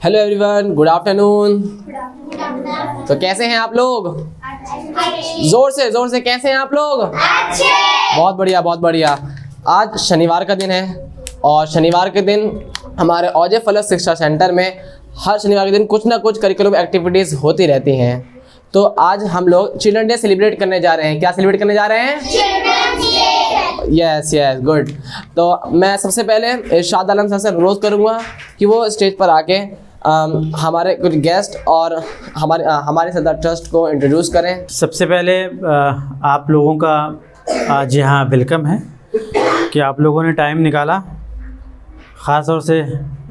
Hello everyone, good afternoon. तो कैसे हैं आप लोग? जोर से कैसे हैं आप लोग? अच्छे। बहुत बढ़िया बहुत बढ़िया। आज शनिवार का दिन है और शनिवार के दिन हमारे औजे फलक शिक्षा सेंटर में हर शनिवार के दिन कुछ ना कुछ करिकुलम एक्टिविटीज़ होती रहती हैं। तो आज हम लोग चिल्ड्रन डे सेलिब्रेट करने जा रहे हैं। क्या सेलिब्रेट करने जा रहे हैं? Yes good. तो मैं सबसे पहले इरशाद आलम सर से अनुरोध करूँगा कि वो स्टेज पर आके हमारे कुछ गेस्ट और हमारे सदर ट्रस्ट को इंट्रोड्यूस करें। सबसे पहले आप लोगों का आज यहाँ वेलकम है कि आप लोगों ने टाइम निकाला, ख़ास तौर से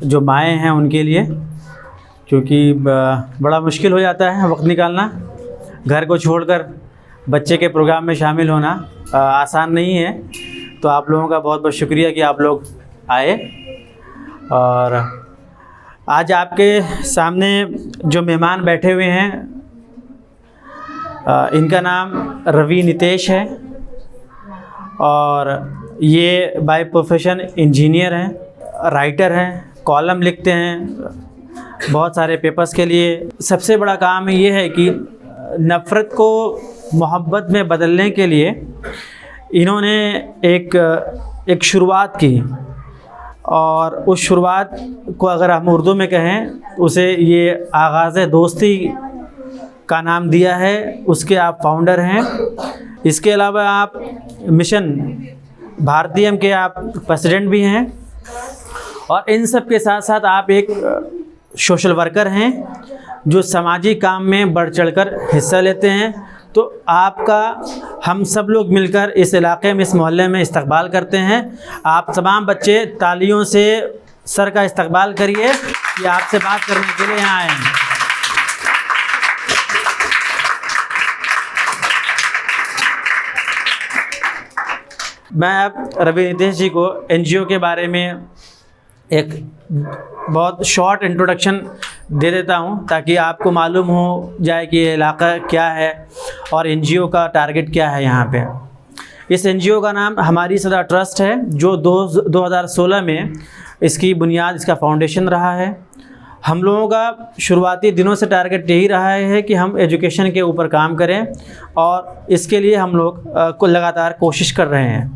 जो माएँ हैं उनके लिए, क्योंकि बड़ा मुश्किल हो जाता है वक्त निकालना। घर को छोड़कर बच्चे के प्रोग्राम में शामिल होना आसान नहीं है। तो आप लोगों का बहुत बहुत शुक्रिया कि आप लोग आए। और आज आपके सामने जो मेहमान बैठे हुए हैं इनका नाम रवि नितेश है और ये बाय प्रोफेशन इंजीनियर हैं, राइटर हैं, कॉलम लिखते हैं बहुत सारे पेपर्स के लिए। सबसे बड़ा काम ये है कि नफ़रत को मोहब्बत में बदलने के लिए इन्होंने एक शुरुआत की, और उस शुरुआत को अगर हम उर्दू में कहें उसे ये आगाज़ दोस्ती का नाम दिया है। उसके आप फाउंडर हैं। इसके अलावा आप मिशन भारतीयम के आप प्रेसिडेंट भी हैं, और इन सब के साथ साथ आप एक सोशल वर्कर हैं जो सामाजिक काम में बढ़ चढ़कर हिस्सा लेते हैं। तो आपका हम सब लोग मिलकर इस इलाके में, इस मोहल्ले में इस्तकबाल करते हैं। आप तमाम बच्चे तालियों से सर का इस्तकबाल करिए कि आपसे बात करने के लिए यहाँ आए हैं। मैं अब रवि नितेश जी को एनजीओ के बारे में एक बहुत शॉर्ट इंट्रोडक्शन दे देता हूं, ताकि आपको मालूम हो जाए कि ये इलाका क्या है और एनजीओ का टारगेट क्या है यहाँ पे। इस एनजीओ का नाम हमारी सदा ट्रस्ट है, जो 2016 में इसकी बुनियाद, इसका फाउंडेशन रहा है। हम लोगों का शुरुआती दिनों से टारगेट यही रहा है कि हम एजुकेशन के ऊपर काम करें, और इसके लिए हम लोग को लगातार कोशिश कर रहे हैं।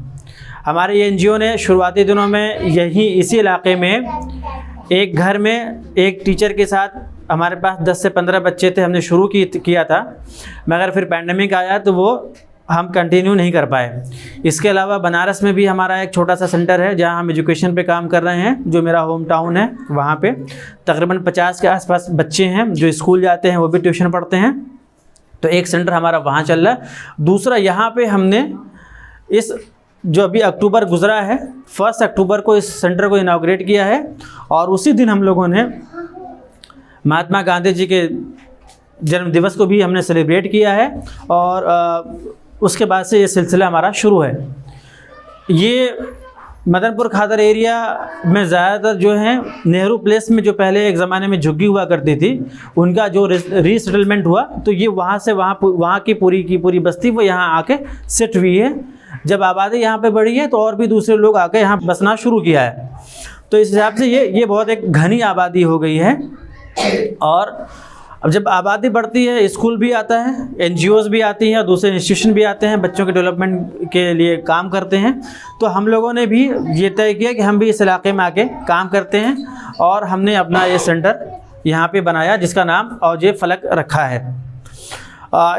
हमारे एनजीओ ने शुरुआती दिनों में इसी इलाके में एक घर में एक टीचर के साथ, हमारे पास 10 से 15 बच्चे थे, हमने शुरू किया था, मगर फिर पैंडेमिक आया तो वो हम कंटिन्यू नहीं कर पाए। इसके अलावा बनारस में भी हमारा एक छोटा सा सेंटर है जहां हम एजुकेशन पे काम कर रहे हैं, जो मेरा होम टाउन है। वहां पे तकरीबन 50 के आसपास बच्चे हैं जो स्कूल जाते हैं, वो भी ट्यूशन पढ़ते हैं। तो एक सेंटर हमारा वहाँ चल रहा है। दूसरा, यहाँ पर हमने इस जो अभी अक्टूबर गुजरा है, 1 अक्टूबर को इस सेंटर को इनाग्रेट किया है, और उसी दिन हम लोगों ने महात्मा गांधी जी के जन्म दिवस को भी हमने सेलिब्रेट किया है। और उसके बाद से ये सिलसिला हमारा शुरू है। ये मदनपुर खादर एरिया में ज़्यादातर जो है नेहरू प्लेस में, जो पहले एक ज़माने में झुग्गी हुआ करती थी, उनका जो रीसेटलमेंट हुआ, तो ये वहाँ से वहाँ की पूरी बस्ती वो यहाँ आके सेट हुई है। जब आबादी यहाँ पे बढ़ी है तो और भी दूसरे लोग आके यहाँ बसना शुरू किया है। तो इस हिसाब से ये बहुत एक घनी आबादी हो गई है। और अब जब आबादी बढ़ती है, स्कूल भी आता है, एनजीओज़ भी आती हैं, दूसरे इंस्टीट्यूशन भी आते हैं, बच्चों के डेवलपमेंट के लिए काम करते हैं। तो हम लोगों ने भी ये तय किया कि हम भी इस इलाके में आके काम करते हैं, और हमने अपना ये सेंटर यहाँ पे बनाया जिसका नाम औजे फलक रखा है।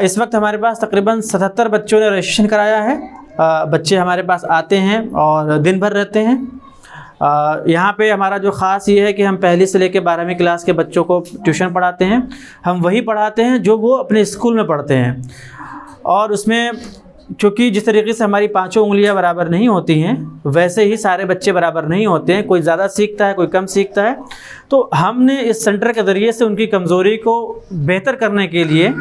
इस वक्त हमारे पास तकरीबन 77 बच्चों ने रजिस्ट्रेशन कराया है। बच्चे हमारे पास आते हैं और दिन भर रहते हैं। यहाँ पे हमारा जो ख़ास ये है कि हम पहली से लेकर 12वीं क्लास के बच्चों को ट्यूशन पढ़ाते हैं। हम वही पढ़ाते हैं जो वो अपने स्कूल में पढ़ते हैं। और उसमें क्योंकि जिस तरीके से हमारी 5 उंगलियाँ बराबर नहीं होती हैं, वैसे ही सारे बच्चे बराबर नहीं होते हैं। कोई ज़्यादा सीखता है, कोई कम सीखता है। तो हमने इस सेंटर के ज़रिए से उनकी कमज़ोरी को बेहतर करने के लिए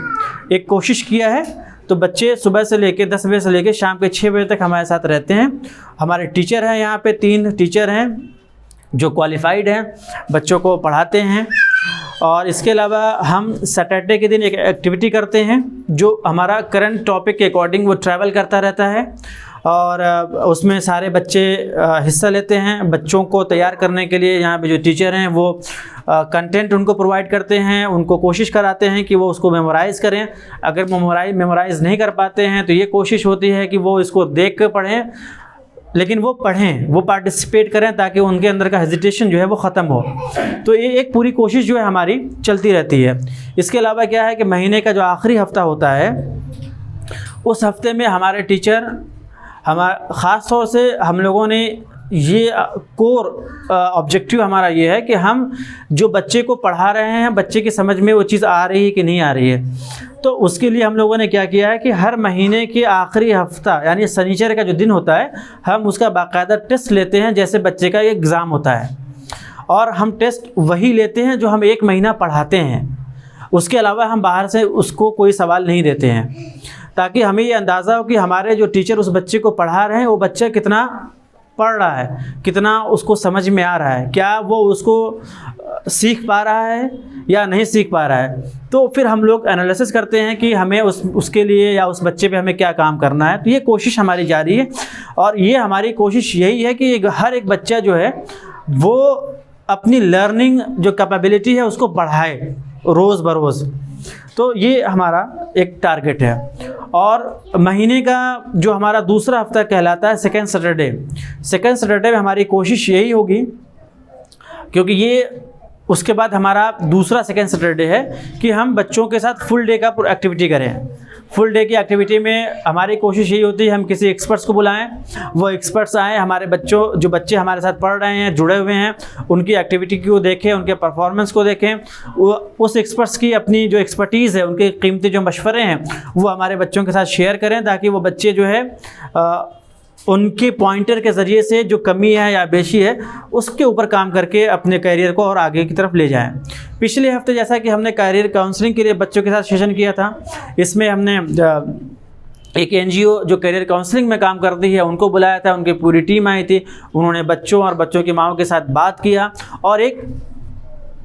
एक कोशिश किया है। तो बच्चे सुबह से लेकर 10 बजे से लेकर शाम के 6 बजे तक हमारे साथ रहते हैं। हमारे टीचर हैं, यहाँ पे 3 टीचर हैं जो क्वालिफ़ाइड हैं, बच्चों को पढ़ाते हैं। और इसके अलावा हम सैटरडे के दिन एक एक्टिविटी करते हैं जो हमारा करंट टॉपिक के अकॉर्डिंग वो ट्रैवल करता रहता है। और उसमें सारे बच्चे हिस्सा लेते हैं। बच्चों को तैयार करने के लिए यहाँ पे जो टीचर हैं वो कंटेंट उनको प्रोवाइड करते हैं, उनको कोशिश कराते हैं कि वो उसको मेमोराइज़ करें। अगर मेमोराइज़ नहीं कर पाते हैं तो ये कोशिश होती है कि वो इसको देख कर पढ़ें, लेकिन वो पढ़ें, वो पार्टिसिपेट करें ताकि उनके अंदर का हेजिटेशन जो है वो ख़त्म हो। तो ये एक पूरी कोशिश जो है हमारी चलती रहती है। इसके अलावा क्या है कि महीने का जो आखिरी हफ़्ता होता है उस हफ्ते में हमारे टीचर ख़ास तौर से हम लोगों ने ये कोर ऑब्जेक्टिव हमारा ये है कि हम जो बच्चे को पढ़ा रहे हैं, बच्चे की समझ में वो चीज़ आ रही है कि नहीं आ रही है। तो उसके लिए हम लोगों ने क्या किया है कि हर महीने के आखिरी हफ्ता यानी शनिचर का जो दिन होता है, हम उसका बाकायदा टेस्ट लेते हैं जैसे बच्चे का एग्ज़ाम होता है, और हम टेस्ट वही लेते हैं जो हम 1 महीना पढ़ाते हैं। उसके अलावा हम बाहर से उसको कोई सवाल नहीं देते हैं, ताकि हमें ये अंदाज़ा हो कि हमारे जो टीचर उस बच्चे को पढ़ा रहे हैं वो बच्चा कितना पढ़ रहा है, कितना उसको समझ में आ रहा है, क्या वो उसको सीख पा रहा है या नहीं सीख पा रहा है। तो फिर हम लोग एनालिसिस करते हैं कि हमें उसके लिए या उस बच्चे पे हमें क्या काम करना है। तो ये कोशिश हमारी जारी है, और ये हमारी कोशिश यही है कि हर एक बच्चा जो है वो अपनी लर्निंग जो कैपेबिलिटी है उसको बढ़ाए रोज़ बरोज़। तो ये हमारा एक टारगेट है। और महीने का जो हमारा दूसरा हफ्ता कहलाता है सेकेंड सैटरडे में हमारी कोशिश यही होगी, क्योंकि ये उसके बाद हमारा दूसरा सेकेंड सैटरडे है कि हम बच्चों के साथ फुल डे का एक्टिविटी करें। फुल डे की एक्टिविटी में हमारी कोशिश यही होती है हम किसी एक्सपर्ट्स को बुलाएं, वो एक्सपर्ट्स आएँ, हमारे जो बच्चे हमारे साथ पढ़ रहे हैं, जुड़े हुए हैं, उनकी एक्टिविटी को देखें, उनके परफॉर्मेंस को देखें। वो उस एक्सपर्ट्स की अपनी जो एक्सपर्टीज़ है, उनके कीमती जो मशवरे हैं वो हमारे बच्चों के साथ शेयर करें, ताकि वो बच्चे जो है उनके पॉइंटर के ज़रिए से जो कमी है या बेशी है उसके ऊपर काम करके अपने करियर को और आगे की तरफ ले जाएं। पिछले हफ्ते जैसा कि हमने करियर काउंसलिंग के लिए बच्चों के साथ सेशन किया था, इसमें हमने एक एनजीओ जो करियर काउंसलिंग में काम करती है उनको बुलाया था, उनकी पूरी टीम आई थी। उन्होंने बच्चों और बच्चों की माँओं के साथ बात किया और एक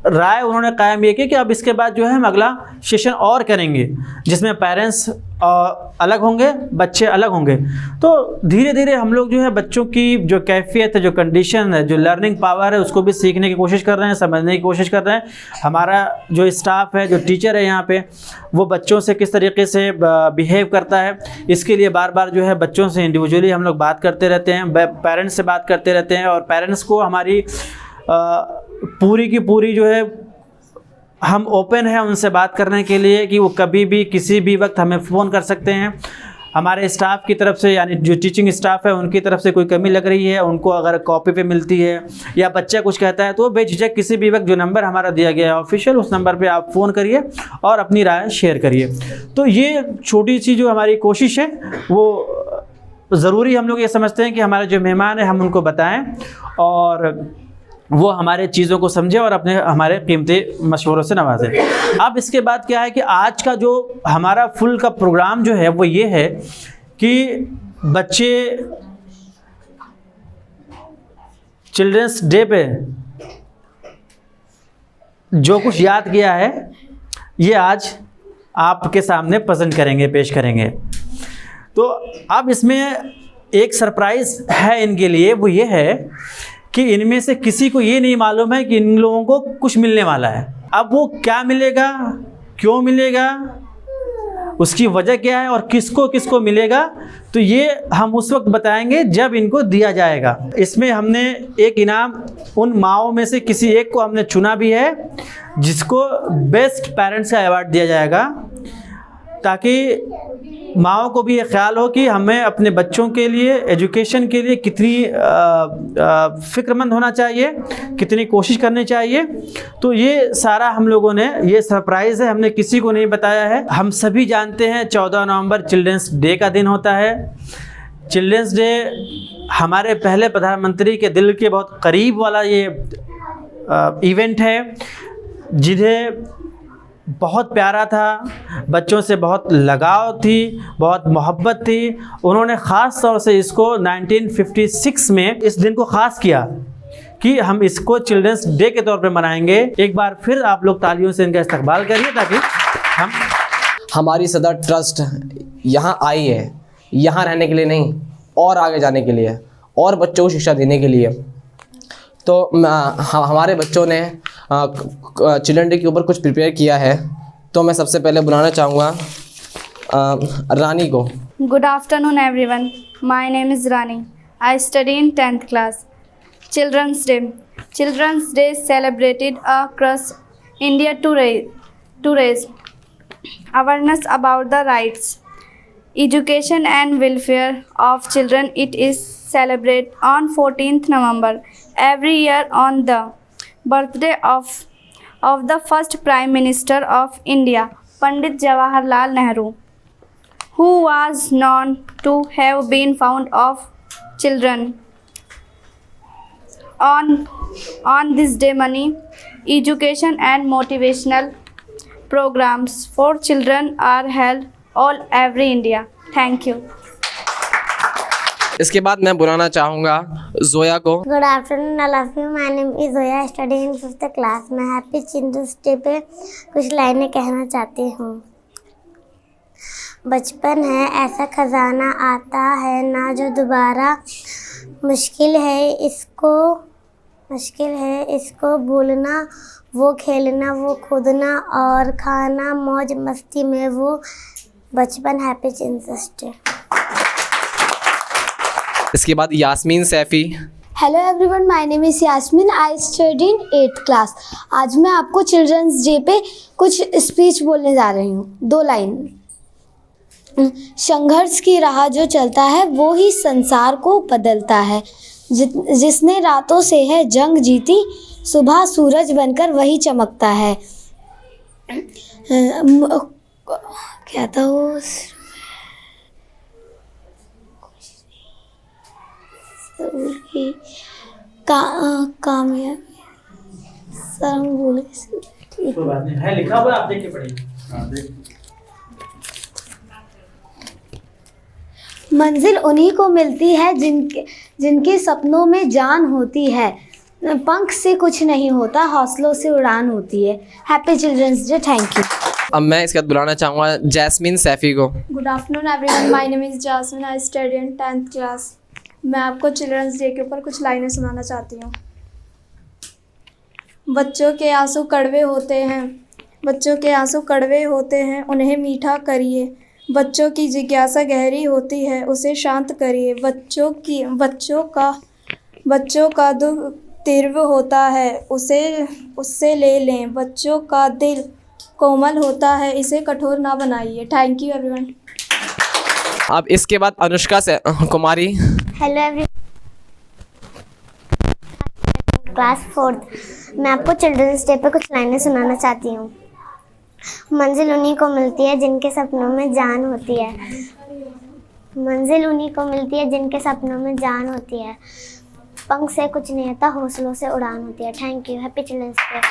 राय उन्होंने कायम ये की कि अब इसके बाद जो है हम अगला सेशन और करेंगे जिसमें पेरेंट्स अलग होंगे, बच्चे अलग होंगे। तो धीरे धीरे हम लोग जो है बच्चों की जो कैफियत है, जो कंडीशन है, जो लर्निंग पावर है उसको भी सीखने की कोशिश कर रहे हैं, समझने की कोशिश कर रहे हैं। हमारा जो स्टाफ है, जो टीचर है यहाँ पे, वो बच्चों से किस तरीके से बिहेव करता है, इसके लिए बार बार जो है बच्चों से इंडिविजुअली हम लोग बात करते रहते हैं, पेरेंट्स से बात करते रहते हैं। और पेरेंट्स को हमारी पूरी की पूरी जो है हम ओपन है उनसे बात करने के लिए कि वो कभी भी किसी भी वक्त हमें फ़ोन कर सकते हैं। हमारे स्टाफ की तरफ से यानी जो टीचिंग स्टाफ है उनकी तरफ से कोई कमी लग रही है, उनको अगर कॉपी पे मिलती है या बच्चा कुछ कहता है तो बेझिझक किसी भी वक्त जो नंबर हमारा दिया गया है ऑफिशियल, उस नंबर पे आप फ़ोन करिए और अपनी राय शेयर करिए। तो ये छोटी सी जो हमारी कोशिश है वो ज़रूरी हम लोग ये समझते हैं कि हमारे जो मेहमान हैं हम उनको बताएँ और वो हमारे चीज़ों को समझे और हमारे कीमती मशवरों से नवाजें। अब इसके बाद क्या है कि आज का जो हमारा फुल का प्रोग्राम जो है वो ये है कि बच्चे चिल्ड्रंस डे पे जो कुछ याद किया है ये आज आपके सामने प्रेजेंट करेंगे, पेश करेंगे। तो अब इसमें एक सरप्राइज़ है इनके लिए, वो ये है कि इनमें से किसी को ये नहीं मालूम है कि इन लोगों को कुछ मिलने वाला है। अब वो क्या मिलेगा, क्यों मिलेगा, उसकी वजह क्या है और किसको किसको मिलेगा, तो ये हम उस वक्त बताएंगे जब इनको दिया जाएगा। इसमें हमने एक इनाम उन माओं में से किसी एक को हमने चुना भी है जिसको बेस्ट पेरेंट्स का अवार्ड दिया जाएगा, ताकि माओं को भी ये ख्याल हो कि हमें अपने बच्चों के लिए एजुकेशन के लिए कितनी फ़िक्रमंद होना चाहिए, कितनी कोशिश करनी चाहिए। तो ये सारा हम लोगों ने, ये सरप्राइज़ है, हमने किसी को नहीं बताया है। हम सभी जानते हैं 14 नवंबर चिल्ड्रंस डे का दिन होता है। चिल्ड्रंस डे हमारे पहले प्रधानमंत्री के दिल के बहुत करीब वाला ये इवेंट है, जिन्हें बहुत प्यारा था, बच्चों से बहुत लगाव थी, बहुत मोहब्बत थी। उन्होंने ख़ास तौर से इसको 1956 में इस दिन को ख़ास किया कि हम इसको चिल्ड्रंस डे के तौर पे मनाएंगे। एक बार फिर आप लोग तालियों से इनका इस्तकबाल करिए ताकि हमारी सदर ट्रस्ट यहाँ आई है, यहाँ रहने के लिए नहीं और आगे जाने के लिए और बच्चों को शिक्षा देने के लिए। तो हमारे बच्चों ने चिल्ड्रन डे के ऊपर कुछ प्रिपेयर किया है। तो मैं सबसे पहले बुलाना चाहूँगा रानी को। Good afternoon, everyone. My name is Rani. I study in 10th class. Children's Day. Children's Day is celebrated across India to raise awareness about the rights, education and welfare of children. It is celebrated on 14th November every year on the birthday of the first Prime Minister of India, Pandit Jawaharlal Nehru, who was known to have been fond of children. On this day, many education and motivational programs for children are held all over India. Thank you. इसके बाद मैं बुलाना चाहूँगा जोया को। Good afternoon all of you. My name is Zoya, study in 5th class. मैं happy children's day पे कुछ लाइनें कहना चाहती हूँ। बचपन है ऐसा खजाना आता है ना जो दोबारा, मुश्किल है इसको भूलना, वो खेलना वो कूदना और खाना मौज मस्ती में वो बचपन। Happy children's day. इसके बाद Yasmin Saifi. Hello everyone, my name is Yasmin, I study in 8th class. आज मैं आपको चिल्ड्रंस डे पे कुछ स्पीच बोलने जा रही हूँ। 2 लाइन। संघर्ष की राह जो चलता है वो ही संसार को बदलता है, जिसने रातों से है जंग जीती, सुबह सूरज बनकर वही चमकता है। क्या था वो? कामयाबी सर बोले कोई बात नहीं है, लिखा हुआ आप देख के पढ़िए। मंजिल उन्हीं को मिलती है जिनके सपनों में जान होती है, पंख से कुछ नहीं होता, हौसलों से उड़ान होती है। Happy children's day. Thank you. अब मैं इसके बाद बुलाना चाहूँगा जैस्मीन सैफ़ी को। Good afternoon, everyone. My name is Jasmine. I study in 10th class. मैं आपको चिल्ड्रंस डे के ऊपर कुछ लाइनें सुनाना चाहती हूँ। बच्चों के आंसू कड़वे होते हैं, बच्चों के आंसू कड़वे होते हैं, उन्हें मीठा करिए। बच्चों की जिज्ञासा गहरी होती है, उसे शांत करिए। बच्चों का दुख तीव्र होता है, उससे ले लें। बच्चों का दिल कोमल होता है, इसे कठोर ना बनाइए। Thank you everyone. अब इसके बाद अनुष्का से कुमारी। Hello everyone, class 4th। मैं आपको चिल्ड्रंस डे पे कुछ लाइनें सुनाना चाहती हूँ। मंजिल उन्हीं को मिलती है जिनके सपनों में जान होती है, मंजिल उन्हीं को मिलती है जिनके सपनों में जान होती है, पंख से कुछ नहीं होता, हौसलों से उड़ान होती है। Thank you. Happy children's day.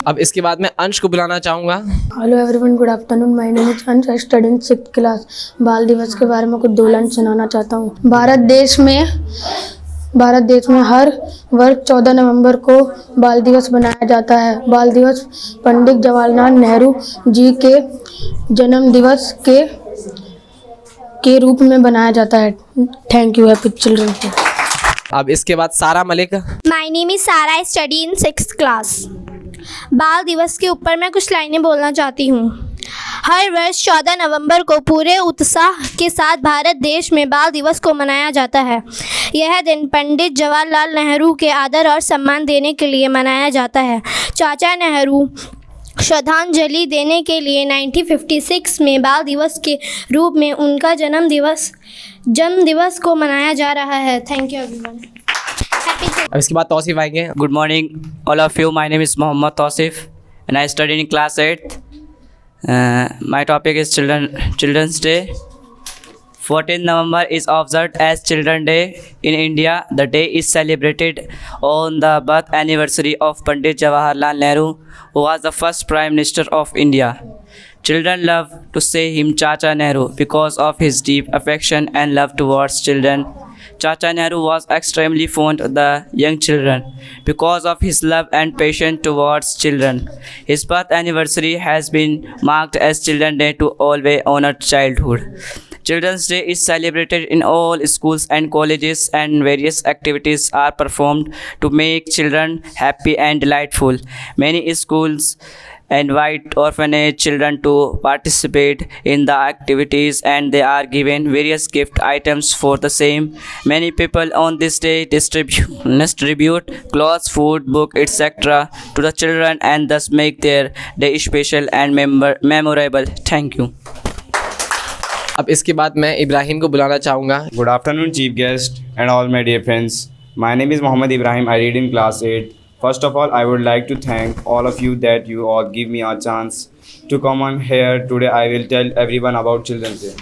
अब इसके बाद मैं अंश को बुलाना चाहूँगा। Hello everyone, good afternoon. My name is Ansh, I study in 6th class. बाल दिवस के बारे में कुछ 2 लाइन सुनाना चाहता हूँ। भारत देश में हर वर्ष 14 नवंबर को बाल दिवस मनाया जाता है। बाल दिवस पंडित जवाहरलाल नेहरू जी के जन्म दिवस के रूप में बनाया जाता है। Thank you. Happy children's day. अब इसके बाद सारा मलिक। माय नेम इज़ सारा, आई स्टडी इन 6th क्लास। बाल दिवस के ऊपर मैं कुछ लाइनें बोलना चाहती हूँ। हर वर्ष 14 नवंबर को पूरे उत्साह के साथ भारत देश में बाल दिवस को मनाया जाता है। यह दिन पंडित जवाहरलाल नेहरू के आदर और सम्मान देने के लिए मनाया जाता है। चाचा नेहरू श्रद्धांजलि देने के लिए 1956 में बाल दिवस के रूप में उनका जन्म दिवस को मनाया जा रहा है। Thank you everyone. अब इसके बाद तौसीफ आएंगे। Good morning, all of you. My name is Mohammad Tausif, and I study in class 8th. My topic is Children's Day. 14th November is observed as Children's Day in India. The day is celebrated on the birth anniversary of Pandit Jawaharlal Nehru, who was the first Prime Minister of India. Children love to say him Chacha Nehru because of his deep affection and love towards children. Chacha Nehru was extremely fond of the young children because of his love and passion towards children. His birth anniversary has been marked as Children's Day to always honor childhood. Children's Day is celebrated in all schools and colleges, and various activities are performed to make children happy and delightful. Many schools invite orphanage children to participate in the activities, and they are given various gift items for the same. Many people on this day distribute clothes, food, book, etc. to the children, and thus make their day special and memorable. Thank you. अब इसके बाद मैं इब्राहिम को बुलाना चाहूँगा. Good afternoon, chief guest and all my dear friends. My name is Mohammed Ibrahim. I read in class 8. First of all, I would like to thank all of you that you all give me a chance to come on here. Today I will tell everyone about Children's Day.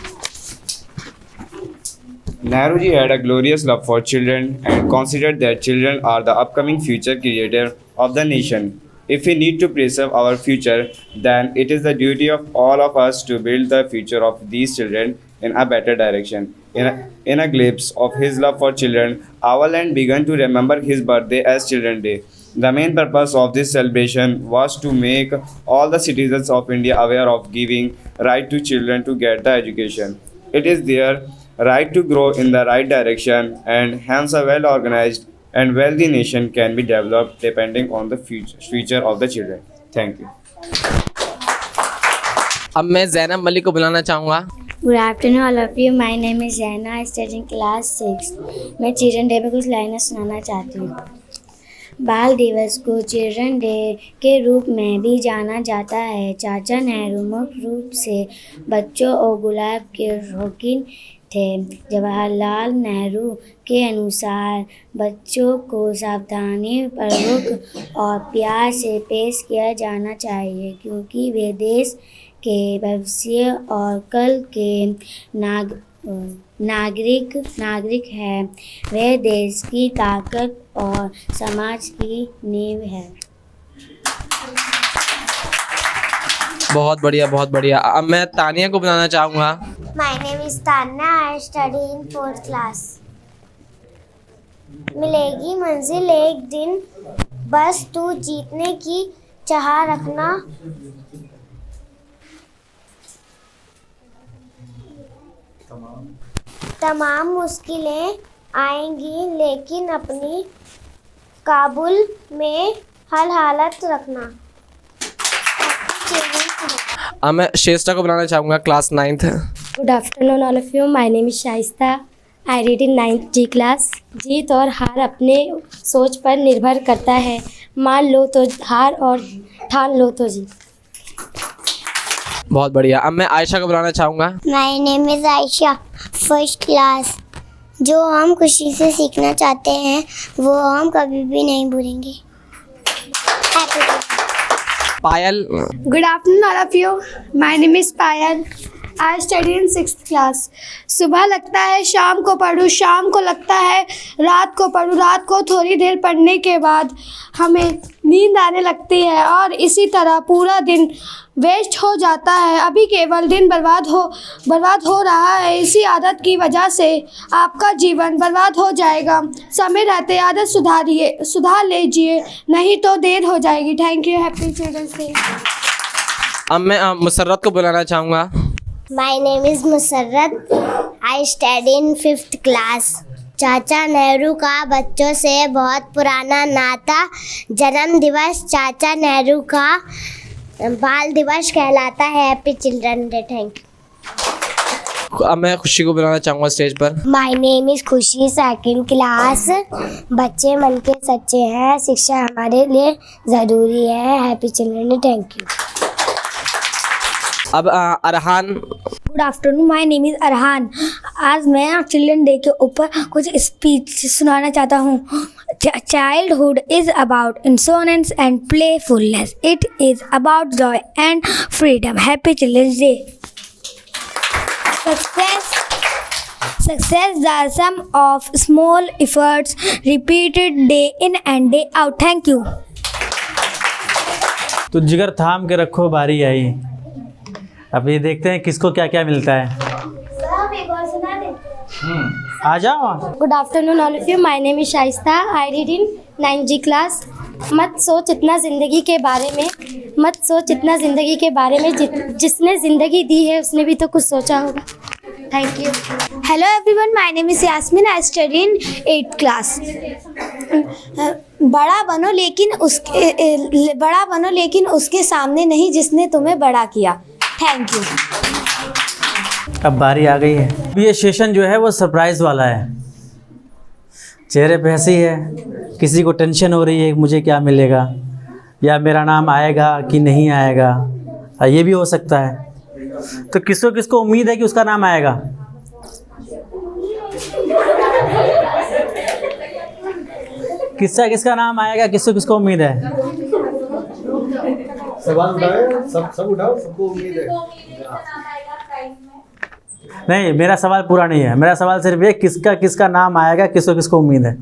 Nehru ji had a glorious love for children and considered that children are the upcoming future creator of the nation. If we need to preserve our future, then it is the duty of all of us to build the future of these children in a better direction. In a glimpse of his love for children, our land began to remember his birthday as Children's Day. The main purpose of this celebration was to make all the citizens of India aware of giving right to children to get the education. It is their right to grow in the right direction, and hence a well-organized and wealthy nation can be developed depending on the future of the children. Thank you. अब मैं ज़ैनब मलिक को बुलाना चाहूँगा. Good afternoon all of you. My name is Jaina. I study in class 6. मैं children day पे कुछ लाइनें सुनाना चाहती हूँ. बाल दिवस को चिल्ड्रन डे के रूप में भी जाना जाता है. चाचा नेहरू मुख्य रूप से बच्चों और गुलाब के शौकीन थे. जवाहरलाल नेहरू के अनुसार बच्चों को सावधानीपूर्वक और प्यार से पेश किया जाना चाहिए, क्योंकि वे देश के भविष्य और कल के नागरिक हैं. वे देश की ताकत और समाज की नींव है. बहुत बढ़िया, बहुत बढ़िया. अब मैं तानिया को बुलाना चाहूँगा. My name is Tanya. I study in 4th class. मिलेगी मंजिल एक दिन, बस तू जीतने की चाह रखना. तमाम मुश्किलें आएंगी, लेकिन अपनी काबुल में हल हालत रखना. अब मैं शेष्टा को बुलाना चाहूँगा, class 9th. Good afternoon all of you. My name is Shaista. I read in 9th G class. जीत और हार अपने सोच पर निर्भर करता है. मान लो तो हार और ठान लो तो जीत. बहुत बढ़िया. अब मैं आयशा को बुलाना चाहूँगा. My name is Ayesha. 1st class. जो हम खुशी से सीखना चाहते हैं वो हम कभी भी नहीं भूलेंगे. पायल. Good afternoon all of you. My name is Payal. I study in 6th class. सुबह लगता है शाम को पढूं, शाम को लगता है रात को पढूं, रात को थोड़ी देर पढ़ने के बाद हमें नींद आने लगती है, और इसी तरह पूरा दिन वेस्ट हो जाता है. अभी केवल दिन बर्बाद हो रहा है. इसी आदत की वजह से आपका जीवन बर्बाद हो जाएगा. समय रहते आदत सुधार लीजिए, नहीं तो देर हो जाएगी. Thank you. Happy children's day. अब मैं मुसर्रत को बुलाना चाहूँगा. My name is Musarrat. I study in 5th class. चाचा नेहरू का बच्चों से बहुत पुराना नाता. जन्म दिवस चाचा नेहरू का बाल दिवस कहलाता है. Happy children day. Thank you. अब मैं खुशी को बुलाना चाहूँगा स्टेज पर. माय नेम इज़ खुशी. 2nd class. बच्चे मन के सच्चे हैं, शिक्षा हमारे लिए ज़रूरी है. Happy children day. Thank you. अब Arhan. Good afternoon. My name is Arhan. आज मैं चिल्ड्रन डे के ऊपर कुछ स्पीच सुनाना चाहता हूँ. Childhood is about innocence and playfulness. It is about joy and freedom. Happy children's day. Success is the sum of small efforts repeated day in and day out. Thank you. तो जिगर थाम के रखो, बारी आई. अब ये देखते हैं किसको क्या क्या मिलता है. आ जाओ. Good afternoon all of you. My name is Shaista. I read in 9th G class. मत सोच इतना ज़िंदगी के बारे में जिसने ज़िंदगी दी है उसने भी तो कुछ सोचा होगा. Thank you. Hello everyone, my name is Yasmin. I study in 8th class. बड़ा बनो लेकिन उसके सामने नहीं जिसने तुम्हें बड़ा किया। Thank you. अब बारी आ गई है। अब ये सेशन जो है वो सरप्राइज़ वाला है। चेहरे पे हंसी है, किसी को टेंशन हो रही है मुझे क्या मिलेगा या मेरा नाम आएगा कि नहीं आएगा, ये भी हो सकता है। तो किसको उम्मीद है कि उसका नाम आएगा? किसका नाम आएगा? किसको उम्मीद है? सवाल उठाओ, सब उठाओ, सबको उम्मीद है। नहीं, मेरा सवाल पूरा नहीं है। मेरा सवाल सिर्फ ये, किसका नाम आएगा, किसको उम्मीद है?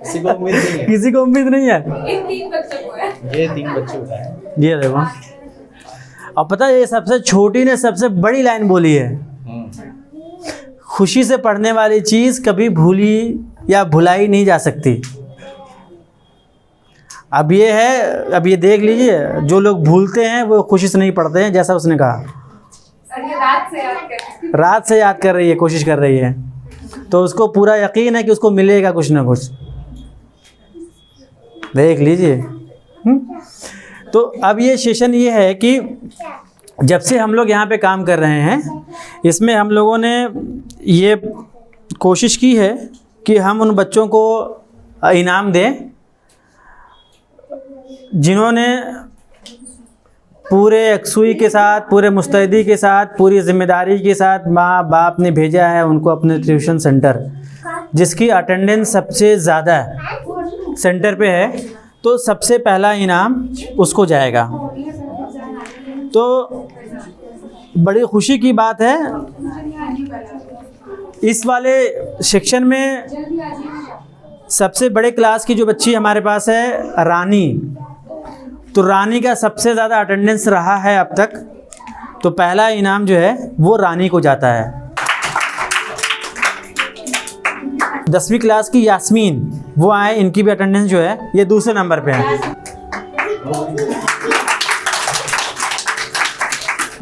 किसी को उम्मीद नहीं है। किसी को उम्मीद नहीं है। ये 3 बच्चों का है। ये देखो, अब पता है ये सबसे छोटी ने सबसे बड़ी लाइन बोली है, खुशी से पढ़ने वाली चीज़ कभी भूली या भुलाई नहीं जा सकती। अब ये देख लीजिए, जो लोग भूलते हैं वो खुशी से नहीं पढ़ते हैं, जैसा उसने कहा। रात से याद कर रही है, कोशिश कर रही है, तो उसको पूरा यकीन है कि उसको मिलेगा कुछ ना कुछ। देख लीजिए। तो अब ये सेशन ये है कि जब से हम लोग यहाँ पे काम कर रहे हैं, इसमें हम लोगों ने ये कोशिश की है कि हम उन बच्चों को इनाम दें जिन्होंने पूरे यकसुई के साथ, पूरे मुस्तैदी के साथ, पूरी ज़िम्मेदारी के साथ माँ बाप ने भेजा है उनको अपने ट्यूशन सेंटर, जिसकी अटेंडेंस सबसे ज़्यादा सेंटर पे है, तो सबसे पहला इनाम उसको जाएगा। तो बड़ी खुशी की बात है, इस वाले सेक्शन में सबसे बड़े क्लास की जो बच्ची हमारे पास है रानी, तो रानी का सबसे ज़्यादा अटेंडेंस रहा है अब तक, तो पहला इनाम जो है वो रानी को जाता है। 10वीं क्लास की यास्मीन वो आए, इनकी भी अटेंडेंस जो है ये दूसरे नंबर पे है।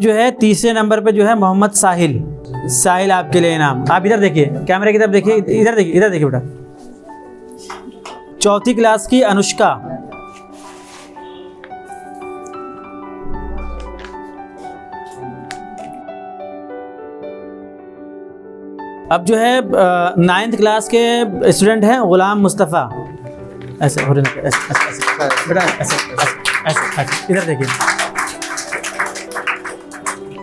जो है तीसरे नंबर पे जो है मोहम्मद साहिल आपके लिए इनाम। आप इधर देखिए, कैमरे की तरफ देखिए, इधर देखिए बेटा। चौथी क्लास की अनुष्का, अब जो है 9th क्लास के स्टूडेंट हैं गुलाम मुस्तफ़ा। ऐसे बेटा, ऐसे इधर देखिए।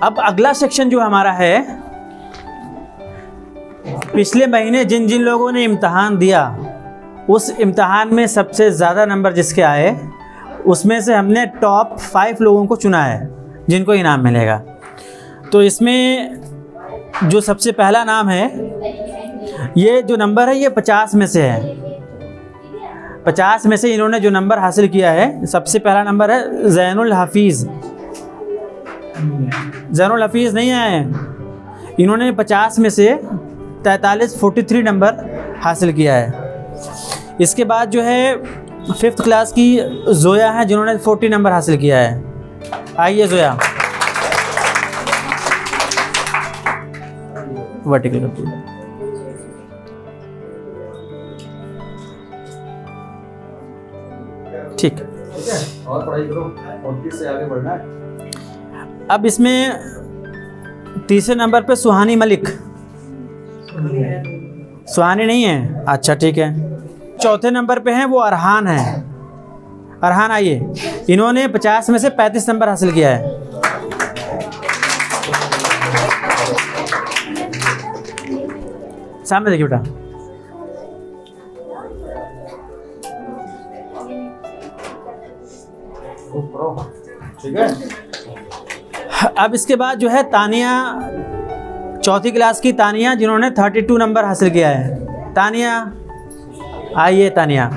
अब अगला सेक्शन जो हमारा है, पिछले महीने जिन लोगों ने इम्तहान दिया, उस इम्तहान में सबसे ज़्यादा नंबर जिसके आए, उसमें से हमने टॉप 5 लोगों को चुना है जिनको इनाम मिलेगा। तो इसमें जो सबसे पहला नाम है, ये जो नंबर है ये 50 में से है। 50 में से इन्होंने जो नंबर हासिल किया है, सबसे पहला नंबर है ज़ैनुल हफीज़ नहीं आए हैं, इन्होंने 50 में से 43 नंबर हासिल किया है। इसके बाद जो है 5th क्लास की जोया है, जिन्होंने 40 नंबर हासिल किया है। आइए जोया, वर्टिकल करती है। ठीक है, और पढ़ाई करो और फिर से आगे बढ़ना है। अब इसमें तीसरे नंबर पे सुहानी मलिक, सुहानी नहीं है, अच्छा ठीक है। चौथे नंबर पे हैं वो अरहान है। अरहान आइए, इन्होंने 50 में से 35 नंबर हासिल किया है। सामने देखिए बेटा। ठीक है। अब इसके बाद जो है तानिया, चौथी क्लास की तानिया, जिन्होंने 32 नंबर हासिल किया है। तानिया आइए, तानिया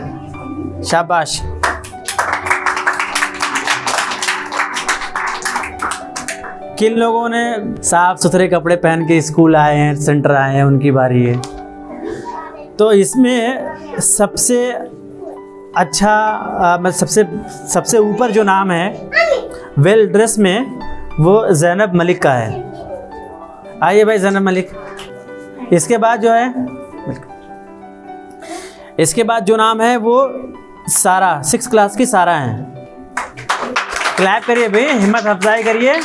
शाबाश। किन लोगों ने साफ सुथरे कपड़े पहन के स्कूल आए हैं, सेंटर आए हैं, उनकी बारी है। तो इसमें सबसे अच्छा सबसे ऊपर जो नाम है वेल ड्रेस में, वो ज़ैनब मलिक का है। आइए भाई ज़ैनब मलिक। इसके बाद जो है, इसके बाद जो नाम है वो सारा, 6 क्लास की सारा हैं। क्लैप करिए भाई, हिम्मत अफजाई करिए।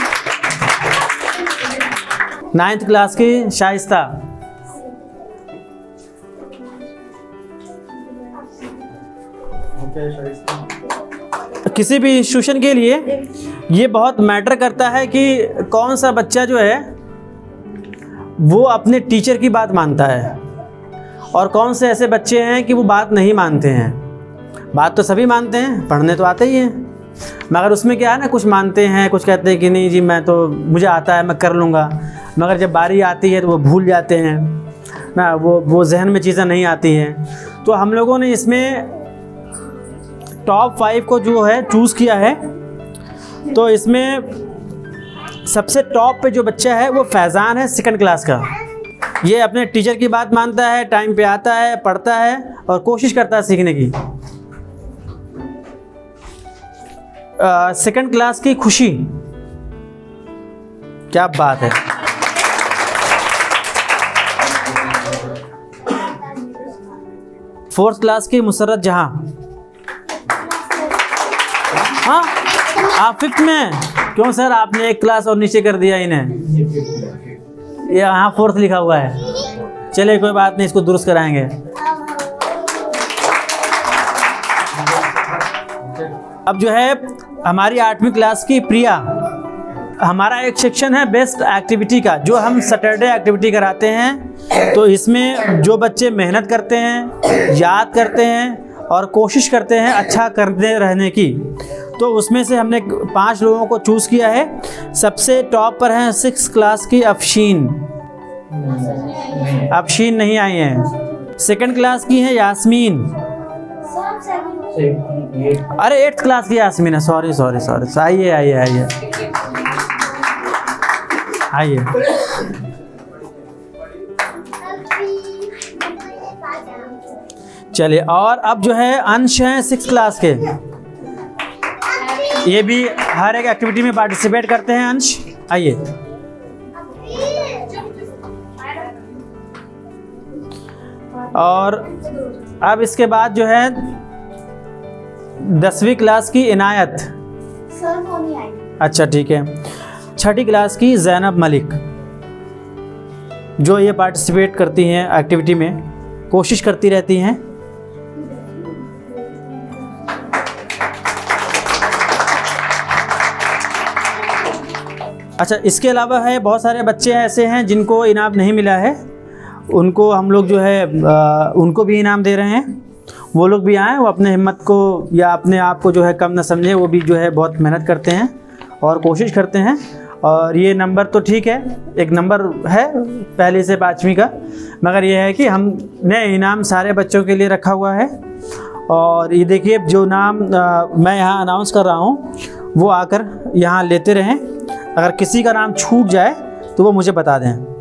9th क्लास की शाइस्ता। किसी भी इंस्टीट्यूशन के लिए ये बहुत मैटर करता है कि कौन सा बच्चा जो है वो अपने टीचर की बात मानता है और कौन से ऐसे बच्चे हैं कि वो बात नहीं मानते हैं। बात तो सभी मानते हैं, पढ़ने तो आते ही हैं, मगर उसमें क्या है ना, कुछ मानते हैं, कुछ कहते हैं कि नहीं जी मैं तो, मुझे आता है मैं कर लूँगा, मगर जब बारी आती है तो वो भूल जाते हैं ना, वो जहन में चीज़ें नहीं आती हैं। तो हम लोगों ने इसमें टॉप 5 को जो है चूज़ किया है। तो इसमें सबसे टॉप पे जो बच्चा है वो फैज़ान है, 2nd क्लास का। ये अपने टीचर की बात मानता है, टाइम पे आता है, पढ़ता है और कोशिश करता है सीखने की। 2nd क्लास की खुशी, क्या बात है। फोर्थ क्लास की मुसर्रत जहां। हाँ आप 5th में, क्यों सर आपने 1 क्लास और नीचे कर दिया इन्हें, ये यहाँ 4th लिखा हुआ है। चलिए कोई बात नहीं, इसको दुरुस्त कराएंगे। अब जो है हमारी 8वीं क्लास की प्रिया, हमारा एक सेक्शन है बेस्ट एक्टिविटी का, जो हम सैटरडे एक्टिविटी कराते हैं। तो इसमें जो बच्चे मेहनत करते हैं, याद करते हैं और कोशिश करते हैं अच्छा करते रहने की, तो उसमें से हमने 5 लोगों को चूज़ किया है। सबसे टॉप पर हैं 6 क्लास की अफशीन। अफशीन नहीं आई हैं। 2nd क्लास की है यास्मीन। अरे 8th क्लास की यास्मीन है, सॉरी। आइए आइए आइए आइए। चलिए, और अब जो है अंश हैं 6 क्लास के। ये भी हर एक एक्टिविटी में पार्टिसिपेट करते हैं अंश। आइए। और अब इसके बाद जो है 10वीं क्लास की इनायत। अच्छा ठीक है। 6ठी क्लास की ज़ैनब मलिक, जो ये पार्टिसिपेट करती हैं एक्टिविटी में, कोशिश करती रहती हैं। अच्छा, इसके अलावा है बहुत सारे बच्चे ऐसे हैं जिनको इनाम नहीं मिला है, उनको हम लोग जो है उनको भी इनाम दे रहे हैं। वो लोग भी आएँ, वो अपने हिम्मत को या अपने आप को जो है कम ना समझे, वो भी जो है बहुत मेहनत करते हैं और कोशिश करते हैं। और ये नंबर तो ठीक है, एक नंबर है 1 से 5वीं का, मगर ये है कि हमने इनाम सारे बच्चों के लिए रखा हुआ है। और ये देखिए, जो नाम मैं यहाँ अनाउंस कर रहा हूँ वो आकर यहाँ लेते रहें। अगर किसी का नाम छूट जाए तो वो मुझे बता दें।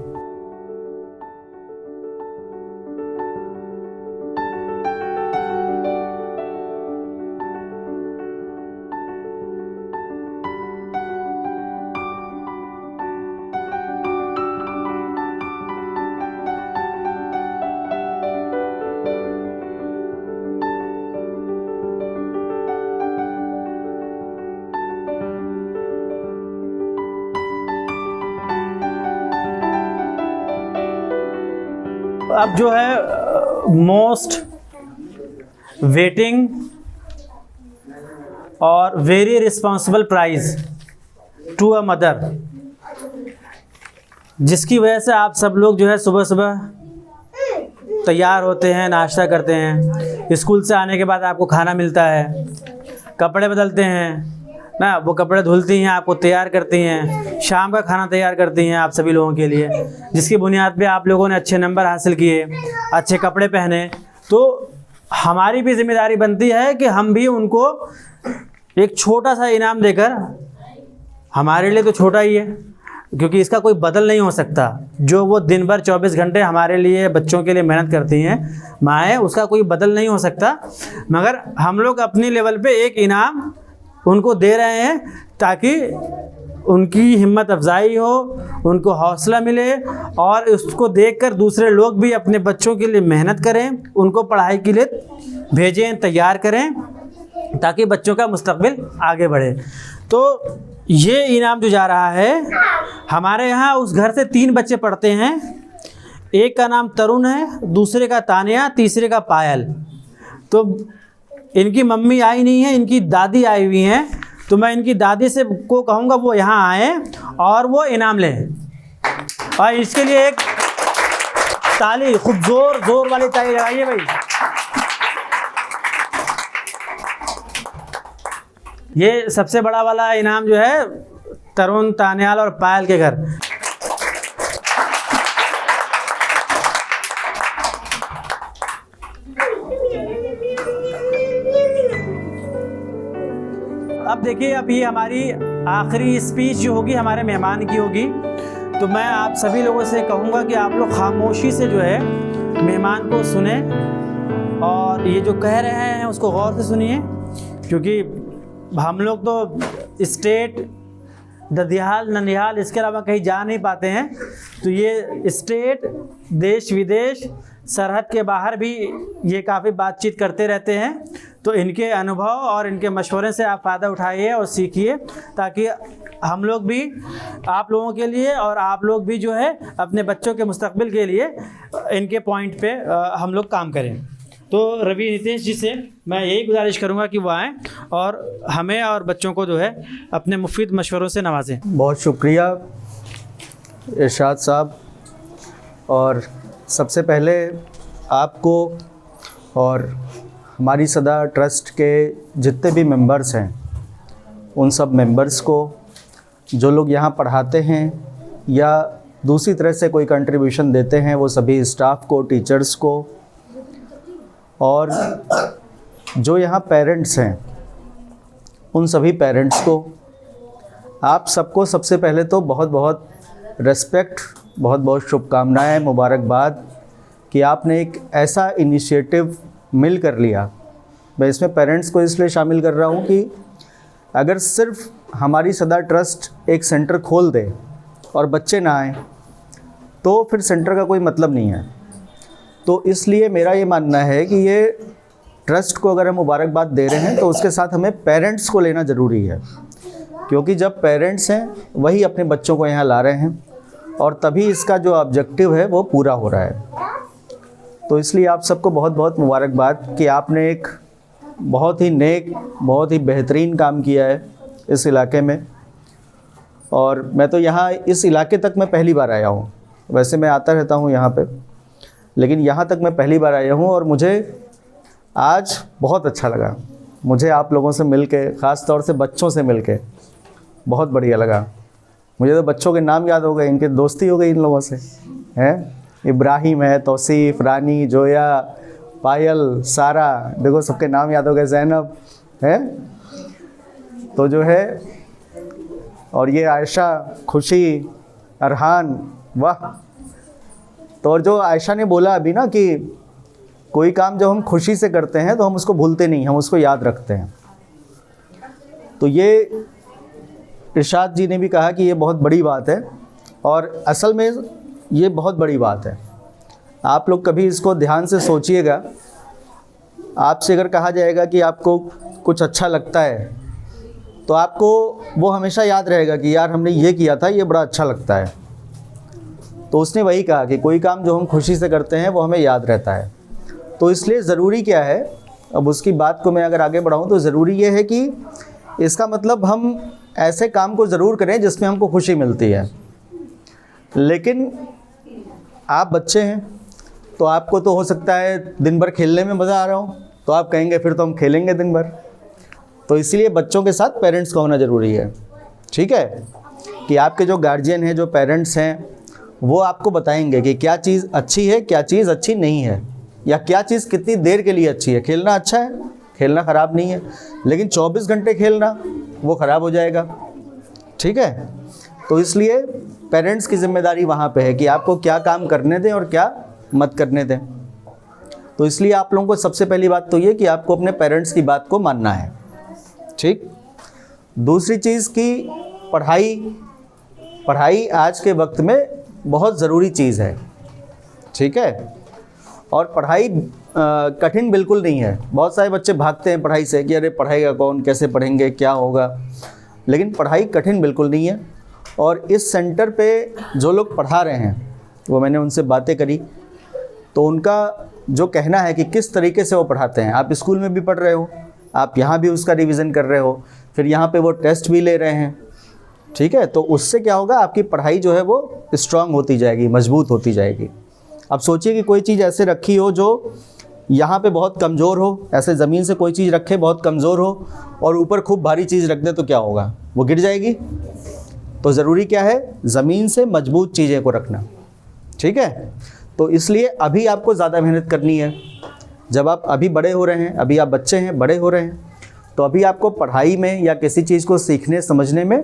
अब जो है मोस्ट वेटिंग और very responsible prize to a mother, जिसकी वजह से आप सब लोग जो है सुबह सुबह तैयार होते हैं, नाश्ता करते हैं, स्कूल से आने के बाद आपको खाना मिलता है, कपड़े बदलते हैं ना, वो कपड़े धुलती हैं, आपको तैयार करती हैं, शाम का खाना तैयार करती हैं आप सभी लोगों के लिए, जिसकी बुनियाद पे आप लोगों ने अच्छे नंबर हासिल किए, अच्छे कपड़े पहने। तो हमारी भी जिम्मेदारी बनती है कि हम भी उनको एक छोटा सा इनाम देकर, हमारे लिए तो छोटा ही है क्योंकि इसका कोई बदल नहीं हो सकता, जो वो दिन भर 24 घंटे हमारे लिए, बच्चों के लिए मेहनत करती हैं माएँ, उसका कोई बदल नहीं हो सकता, मगर हम लोग अपनी लेवल पे एक इनाम उनको दे रहे हैं ताकि उनकी हिम्मत अफजाई हो, उनको हौसला मिले और उसको देखकर दूसरे लोग भी अपने बच्चों के लिए मेहनत करें, उनको पढ़ाई के लिए भेजें, तैयार करें, ताकि बच्चों का मुस्तकबिल आगे बढ़े। तो ये इनाम जो जा रहा है, हमारे यहाँ उस घर से 3 बच्चे पढ़ते हैं। एक का नाम तरुण है, दूसरे का तानिया, तीसरे का पायल। तो इनकी मम्मी आई नहीं है, इनकी दादी आई हुई हैं। तो मैं इनकी दादी से को कहूँगा वो यहाँ आए और वो इनाम लें। और इसके लिए एक ताली, खूब जोर वाली ताली लगाइए भाई। ये सबसे बड़ा वाला इनाम जो है तरुण, तानियाल और पायल के घर। अब देखिए, अब ये हमारी आखिरी स्पीच जो होगी हमारे मेहमान की होगी। तो मैं आप सभी लोगों से कहूँगा कि आप लोग खामोशी से जो है मेहमान को सुने और ये जो कह रहे हैं उसको गौर से सुनिए, क्योंकि हम लोग तो स्टेट, ददियाल, ननिहाल, इसके अलावा कहीं जा नहीं पाते हैं। तो ये स्टेट, देश विदेश, सरहद के बाहर भी ये काफ़ी बातचीत करते रहते हैं। तो इनके अनुभव और इनके मशवरे से आप फ़ायदा उठाइए और सीखिए, ताकि हम लोग भी आप लोगों के लिए और आप लोग भी जो है अपने बच्चों के मुस्तकबिल के लिए इनके पॉइंट पे हम लोग काम करें। तो रवि नितेश जी से मैं यही गुजारिश करूंगा कि वो आएँ और हमें और बच्चों को जो है अपने मुफीद मशवरों से नवाजें। बहुत शुक्रिया इरशाद साहब। और सबसे पहले आपको और हमारी सदा ट्रस्ट के जितने भी मेंबर्स हैं, उन सब मेंबर्स को, जो लोग यहाँ पढ़ाते हैं या दूसरी तरह से कोई कंट्रीब्यूशन देते हैं, वो सभी स्टाफ को, टीचर्स को, और जो यहाँ पेरेंट्स हैं उन सभी पेरेंट्स को, आप सबको सबसे पहले तो बहुत बहुत रेस्पेक्ट, बहुत बहुत शुभकामनाएं, मुबारकबाद कि आपने एक ऐसा इनिशिएटिव मिल कर लिया। मैं इसमें पेरेंट्स को इसलिए शामिल कर रहा हूँ कि अगर सिर्फ हमारी सदा ट्रस्ट एक सेंटर खोल दे और बच्चे ना आए तो फिर सेंटर का कोई मतलब नहीं है। तो इसलिए मेरा ये मानना है कि ये ट्रस्ट को अगर हम मुबारकबाद दे रहे हैं तो उसके साथ हमें पेरेंट्स को लेना ज़रूरी है, क्योंकि जब पेरेंट्स हैं वही अपने बच्चों को यहाँ ला रहे हैं और तभी इसका जो ऑब्जेक्टिव है वो पूरा हो रहा है। तो इसलिए आप सबको बहुत बहुत मुबारकबाद कि आपने एक बहुत ही नेक, बहुत ही बेहतरीन काम किया है इस इलाके में। और मैं तो यहाँ इस इलाके तक मैं पहली बार आया हूँ, वैसे मैं आता रहता हूँ यहाँ पे, लेकिन यहाँ तक मैं पहली बार आया हूँ और मुझे आज बहुत अच्छा लगा। मुझे आप लोगों से मिलके, ख़ास तौर से बच्चों से मिलके बहुत बढ़िया लगा। मुझे तो बच्चों के नाम याद हो गए, इनके दोस्ती हो गई इन लोगों से, हैं। इब्राहिम है, तौसीफ़, रानी, जोया, पायल, सारा, देखो सबके नाम याद हो गए, ज़ैनब है तो जो है, और ये आयशा, खुशी, अरहान, वाह। तो और जो आयशा ने बोला अभी ना कि कोई काम जब हम खुशी से करते हैं तो हम उसको भूलते नहीं, हम उसको याद रखते हैं। तो ये इरशाद जी ने भी कहा कि ये बहुत बड़ी बात है और असल में ये बहुत बड़ी बात है। आप लोग कभी इसको ध्यान से सोचिएगा। आपसे अगर कहा जाएगा कि आपको कुछ अच्छा लगता है तो आपको वो हमेशा याद रहेगा कि यार हमने ये किया था, ये बड़ा अच्छा लगता है। तो उसने वही कहा कि कोई काम जो हम खुशी से करते हैं वो हमें याद रहता है। तो इसलिए ज़रूरी क्या है, अब उसकी बात को मैं अगर आगे बढ़ाऊँ तो ज़रूरी ये है कि इसका मतलब हम ऐसे काम को ज़रूर करें जिसमें हमको खुशी मिलती है। लेकिन आप बच्चे हैं तो आपको तो हो सकता है दिन भर खेलने में मज़ा आ रहा हो, तो आप कहेंगे फिर तो हम खेलेंगे दिन भर। तो इसीलिए बच्चों के साथ पेरेंट्स का होना ज़रूरी है, ठीक है, कि आपके जो गार्जियन हैं, जो पेरेंट्स हैं, वो आपको बताएंगे कि क्या चीज़ अच्छी है, क्या चीज़ अच्छी नहीं है, या क्या चीज़ कितनी देर के लिए अच्छी है। खेलना अच्छा है, खेलना ख़राब नहीं है, लेकिन 24 घंटे खेलना वो ख़राब हो जाएगा, ठीक है। तो इसलिए पेरेंट्स की ज़िम्मेदारी वहाँ पे है कि आपको क्या काम करने दें और क्या मत करने दें। तो इसलिए आप लोगों को सबसे पहली बात तो ये कि आपको अपने पेरेंट्स की बात को मानना है, ठीक। दूसरी चीज़ की पढ़ाई आज के वक्त में बहुत ज़रूरी चीज़ है, ठीक है। और पढ़ाई कठिन बिल्कुल नहीं है। बहुत सारे बच्चे भागते हैं पढ़ाई से कि अरे पढ़ाएगा कौन, कैसे पढ़ेंगे, क्या होगा, लेकिन पढ़ाई कठिन बिल्कुल नहीं है। और इस सेंटर पे जो लोग पढ़ा रहे हैं, वो मैंने उनसे बातें करी तो उनका जो कहना है कि किस तरीके से वो पढ़ाते हैं। आप स्कूल में भी पढ़ रहे हो, आप यहाँ भी उसका रिवीजन कर रहे हो, फिर यहाँ पे वो टेस्ट भी ले रहे हैं, ठीक है। तो उससे क्या होगा, आपकी पढ़ाई जो है वो स्ट्रांग होती जाएगी, मजबूत होती जाएगी। अब सोचिए कि कोई चीज़ ऐसे रखी हो जो यहाँ पे बहुत कमज़ोर हो, ऐसे ज़मीन से कोई चीज़ रखे बहुत कमज़ोर हो और ऊपर खूब भारी चीज़ रख दे तो क्या होगा, वो गिर जाएगी। तो ज़रूरी क्या है, ज़मीन से मजबूत चीज़ें को रखना, ठीक है। तो इसलिए अभी आपको ज़्यादा मेहनत करनी है। जब आप अभी बड़े हो रहे हैं, अभी आप बच्चे हैं, बड़े हो रहे हैं, तो अभी आपको पढ़ाई में या किसी चीज़ को सीखने समझने में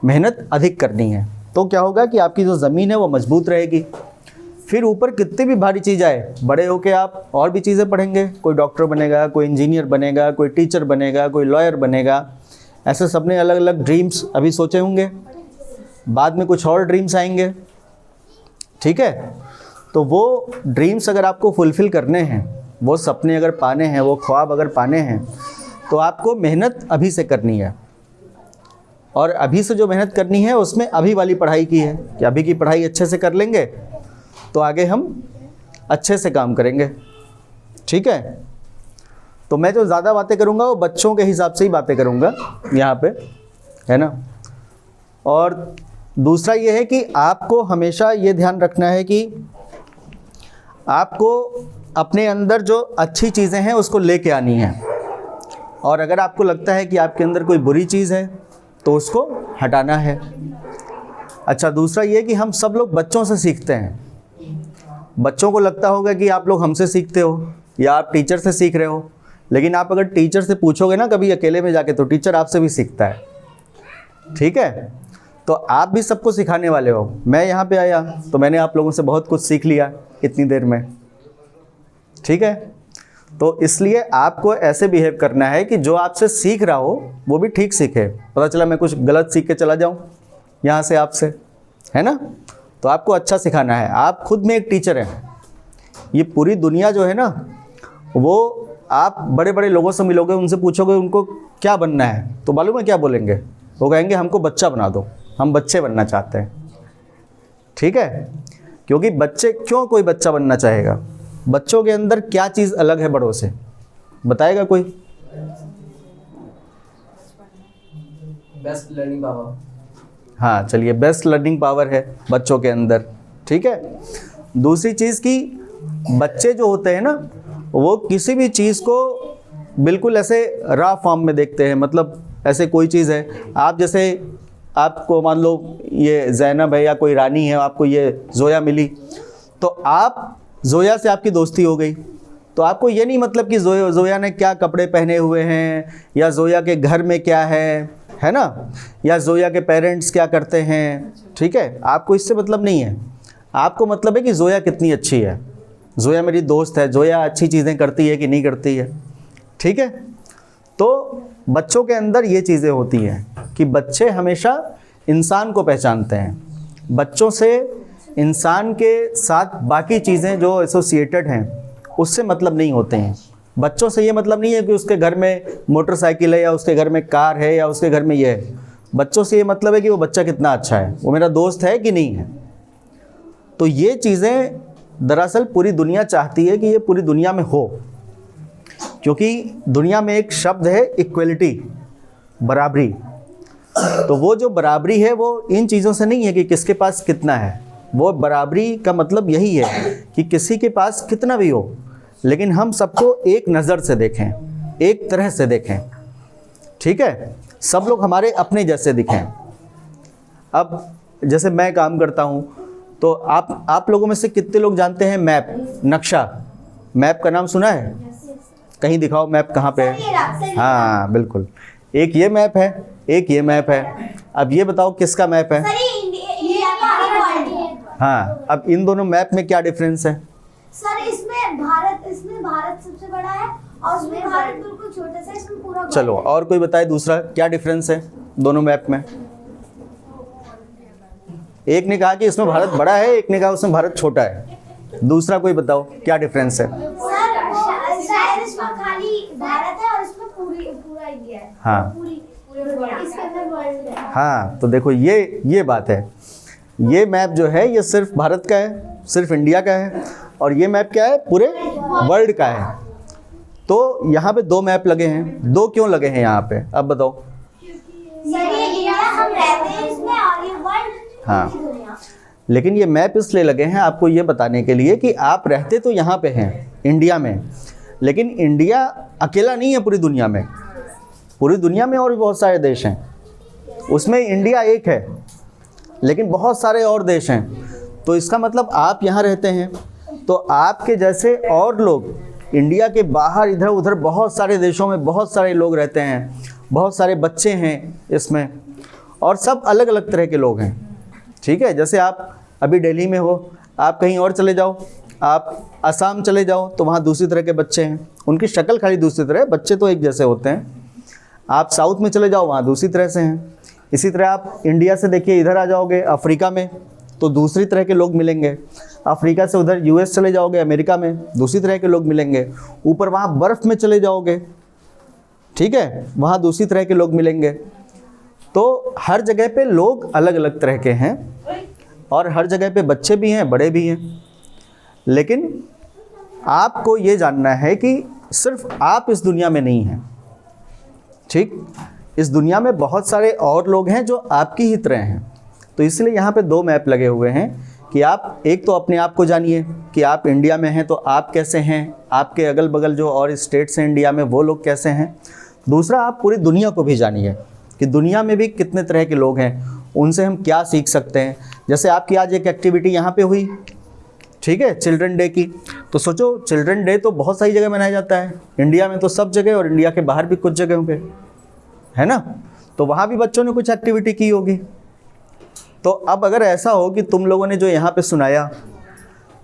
मेहनत अधिक करनी है। तो क्या होगा कि आपकी जो ज़मीन है वो मजबूत रहेगी। फिर ऊपर कितनी भी भारी चीज़ आए, बड़े होके आप और भी चीज़ें पढ़ेंगे, कोई डॉक्टर बनेगा, कोई इंजीनियर बनेगा, कोई टीचर बनेगा, कोई लॉयर बनेगा। ऐसे सबने अलग अलग ड्रीम्स अभी सोचे होंगे, बाद में कुछ और ड्रीम्स आएंगे, ठीक है। तो वो ड्रीम्स अगर आपको फुलफ़िल करने हैं, वो सपने अगर पाने हैं, वो ख्वाब अगर पाने हैं, तो आपको मेहनत अभी से करनी है। और अभी से जो मेहनत करनी है उसमें अभी वाली पढ़ाई की है कि अभी की पढ़ाई अच्छे से कर लेंगे तो आगे हम अच्छे से काम करेंगे, ठीक है। तो मैं जो ज़्यादा बातें करूँगा वो बच्चों के हिसाब से ही बातें करूँगा यहाँ पे, है ना। और दूसरा ये है कि आपको हमेशा ये ध्यान रखना है कि आपको अपने अंदर जो अच्छी चीज़ें हैं उसको लेके आनी है, और अगर आपको लगता है कि आपके अंदर कोई बुरी चीज़ है तो उसको हटाना है। अच्छा, दूसरा ये कि हम सब लोग बच्चों से सीखते हैं। बच्चों को लगता होगा कि आप लोग हमसे सीखते हो या आप टीचर से सीख रहे हो, लेकिन आप अगर टीचर से पूछोगे ना कभी अकेले में जाके, तो टीचर आपसे भी सीखता है, ठीक है। तो आप भी सबको सिखाने वाले हो। मैं यहाँ पे आया तो मैंने आप लोगों से बहुत कुछ सीख लिया इतनी देर में, ठीक है। तो इसलिए आपको ऐसे बिहेव करना है कि जो आपसे सीख रहा हो वो भी ठीक सीखे। पता चला मैं कुछ गलत सीख के चला जाऊँ यहाँ से आपसे, है ना। तो आपको अच्छा सिखाना है। आप खुद में एक टीचर हैं। ये पूरी दुनिया जो है ना, वो आप बड़े बड़े लोगों से मिलोगे, उनसे पूछोगे उनको क्या बनना है, तो मालूम है क्या बोलेंगे, वो कहेंगे हमको बच्चा बना दो, हम बच्चे बनना चाहते हैं, ठीक है। क्योंकि बच्चे, क्यों कोई बच्चा बनना चाहेगा, बच्चों के अंदर क्या चीज़ अलग है बड़ों से, बताएगा कोई? Best learning power. हाँ चलिए, बेस्ट लर्निंग पावर है बच्चों के अंदर, ठीक है। दूसरी चीज़ कि बच्चे जो होते हैं ना, वो किसी भी चीज़ को बिल्कुल ऐसे रॉ फॉर्म में देखते हैं। मतलब ऐसे कोई चीज़ है, आप जैसे आपको मान लो ये ज़ैनब है या कोई रानी है, आपको ये ज़ोया मिली, तो आप ज़ोया से आपकी दोस्ती हो गई, तो आपको ये नहीं मतलब कि ज़ोया ने क्या कपड़े पहने हुए हैं या ज़ोया के घर में क्या है ना, या ज़ोया के पेरेंट्स क्या करते हैं, ठीक है। आपको इससे मतलब नहीं है। आपको मतलब है कि ज़ोया कितनी अच्छी है, ज़ोया मेरी दोस्त है, ज़ोया अच्छी चीज़ें करती है कि नहीं करती है, ठीक है। तो बच्चों के अंदर ये चीज़ें होती हैं कि बच्चे हमेशा इंसान को पहचानते हैं। बच्चों से इंसान के साथ बाकी चीज़ें जो एसोसिएटेड हैं उससे मतलब नहीं होते हैं। बच्चों से ये मतलब नहीं है कि उसके घर में मोटरसाइकिल है या उसके घर में कार है या उसके घर में ये है। बच्चों से ये मतलब है कि वो बच्चा कितना अच्छा है, वो मेरा दोस्त है कि नहीं है। तो ये चीज़ें दरअसल पूरी दुनिया चाहती है कि ये पूरी दुनिया में हो, क्योंकि दुनिया में एक शब्द है इक्वलिटी, बराबरी। तो वो जो बराबरी है वो इन चीज़ों से नहीं है कि किसके पास कितना है। वो बराबरी का मतलब यही है कि किसी के पास कितना भी हो, लेकिन हम सबको एक नज़र से देखें, एक तरह से देखें, ठीक है। सब लोग हमारे अपने जैसे दिखें। अब जैसे मैं काम करता हूँ, तो आप लोगों में से कितने लोग जानते हैं मैप, नक्शा? मैप का नाम सुना है? कहीं दिखाओ मैप कहाँ पे है। हाँ बिल्कुल, एक ये मैप है, एक ये मैप है। अब ये बताओ किसका मैप है? हाँ, अब इन दोनों मैप में क्या डिफरेंस है? सर इसमें भारत सबसे बड़ा है और उसमें भारत बिल्कुल छोटा सा है, इसमें पूरा। चलो और कोई बताए दूसरा क्या डिफरेंस है दोनों मैप में? एक ने कहा कि इसमें भारत बड़ा है, एक ने कहा उसमें भारत छोटा है। दूसरा कोई बताओ क्या डिफरेंस है? सर इसमें खाली भारत है और इसमें पूरा इंडिया है। हाँ इसके अंदर वर्ल्ड है। हाँ, तो देखो ये बात है। ये मैप जो है ये सिर्फ भारत का है, सिर्फ इंडिया का है, और ये मैप क्या है? पूरे वर्ल्ड का है। तो यहाँ पे 2 मैप लगे हैं। 2 क्यों लगे हैं यहाँ पे, अब बताओ? सर ये इंडिया हम रहते हैं इसमें और ये वर्ल्ड। हाँ, लेकिन ये मैप इसलिए लगे हैं आपको ये बताने के लिए कि आप रहते तो यहाँ पे हैं इंडिया में, लेकिन इंडिया अकेला नहीं है पूरी दुनिया में। पूरी दुनिया में और भी बहुत सारे देश हैं, उसमें इंडिया एक है, लेकिन बहुत सारे और देश हैं। तो इसका मतलब आप यहाँ रहते हैं तो आपके जैसे और लोग इंडिया के बाहर इधर उधर बहुत सारे देशों में बहुत सारे लोग रहते हैं, बहुत सारे बच्चे हैं इसमें, और सब अलग अलग तरह के लोग हैं। ठीक है, जैसे आप अभी दिल्ली में हो, आप कहीं और चले जाओ, आप असम चले जाओ तो वहाँ दूसरी तरह के बच्चे हैं, उनकी शक्ल खाली दूसरी तरह, बच्चे तो एक जैसे होते हैं। आप साउथ में चले जाओ, वहाँ दूसरी तरह से हैं। इसी तरह आप इंडिया से देखिए इधर आ जाओगे अफ्रीका में तो दूसरी तरह के लोग मिलेंगे। अफ्रीका से उधर यूएस चले जाओगे, अमेरिका में दूसरी तरह के लोग मिलेंगे। ऊपर वहाँ बर्फ़ में चले जाओगे, ठीक है, वहाँ दूसरी तरह के लोग मिलेंगे। तो हर जगह पे लोग अलग अलग तरह के हैं और हर जगह पे बच्चे भी हैं, बड़े भी हैं। लेकिन आपको ये जानना है कि सिर्फ आप इस दुनिया में नहीं हैं, ठीक, इस दुनिया में बहुत सारे और लोग हैं जो आपकी ही तरह हैं। तो इसलिए यहाँ पे 2 मैप लगे हुए हैं कि आप एक तो अपने आप को जानिए कि आप इंडिया में हैं तो आप कैसे हैं, आपके अगल बगल जो और स्टेट्स हैं इंडिया में वो लोग कैसे हैं। दूसरा, आप पूरी दुनिया को भी जानिए कि दुनिया में भी कितने तरह के लोग हैं, उनसे हम क्या सीख सकते हैं। जैसे आपकी आज एक एक्टिविटी यहाँ पे हुई, ठीक है, चिल्ड्रन डे की, तो सोचो चिल्ड्रन डे तो बहुत सारी जगह मनाया जाता है, इंडिया में तो सब जगह और इंडिया के बाहर भी कुछ जगहों पे, है ना। तो वहाँ भी बच्चों ने कुछ एक्टिविटी की होगी। तो अब अगर ऐसा हो कि तुम लोगों ने जो यहाँ पे सुनाया,